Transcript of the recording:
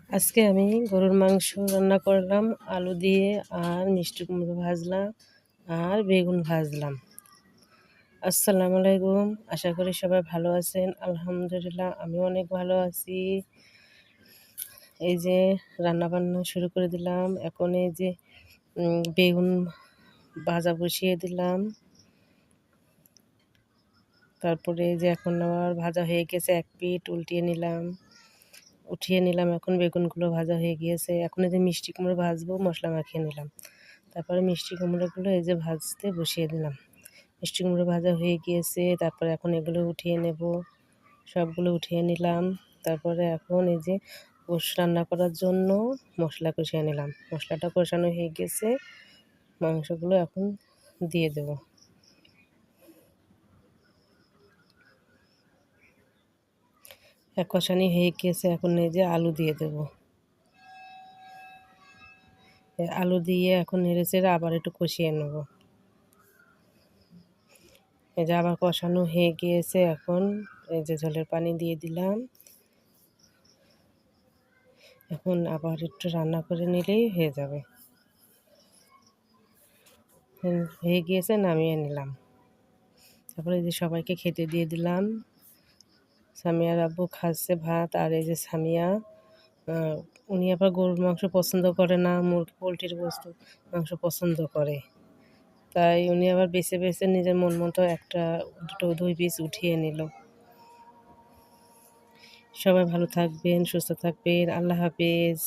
আজকে আমি গরুর মাংস রান্না করলাম আলু দিয়ে, আর মিষ্টি কুমড়ো ভাজলাম, আর বেগুন ভাজলাম। আসসালামু আলাইকুম, আশা করি সবাই ভালো আছেন। আলহামদুলিল্লাহ আমি অনেক ভালো আছি। এই যে রান্না বান্না শুরু করে দিলাম। এখন এই যে বেগুন ভাজা বসিয়ে দিলাম। তারপরে এই যে এখন আবার ভাজা হয়ে গেছে, এক পিঠ উঠিয়ে নিলাম। এখন বেগুনগুলো ভাজা হয়ে গিয়েছে। এখন এই যে মিষ্টি কুমড়ো ভাজবো, মশলা মাখিয়ে নিলাম। তারপরে মিষ্টি কুমড়োগুলো এই যে ভাজতে বসিয়ে দিলাম। মিষ্টি কুমড়ো ভাজা হয়ে গিয়েছে। তারপরে এখন এগুলো উঠিয়ে নেব। সবগুলো উঠিয়ে নিলাম। তারপরে এখন এই যে গোশ রান্না করার জন্য মশলা কষিয়ে নিলাম। মশলাটা কষানো হয়ে গেছে, মাংসগুলো এখন দিয়ে দেব। কষানি হয়ে গিয়েছে, এখন এই যে আলু দিয়ে দেব। আলু দিয়ে এখন নেড়েচেড়ে আবার একটু কষিয়ে নেব। এই যে আবার কষানো হয়ে গিয়েছে, এখন এই যে ঝোলের পানি দিয়ে দিলাম। এখন আবার একটু রান্না করে নিলেই হয়ে যাবে। হয়ে গিয়েছে, নামিয়ে নিলাম। তারপরে এই যে সবাইকে খেতে দিয়ে দিলাম। সামিয়ার আব্বু খাচ্ছে ভাত, আর এই যে সামিয়া উনি আবার গরুর মাংস পছন্দ করে না, পোলট্রির মাংস পছন্দ করে। তাই উনি আবার বেছে বেছে নিজের মন মতো একটা দুটো দুই পিস উঠিয়ে নিল। সবাই ভালো থাকবেন, সুস্থ থাকবেন। আল্লাহ হাফেজ।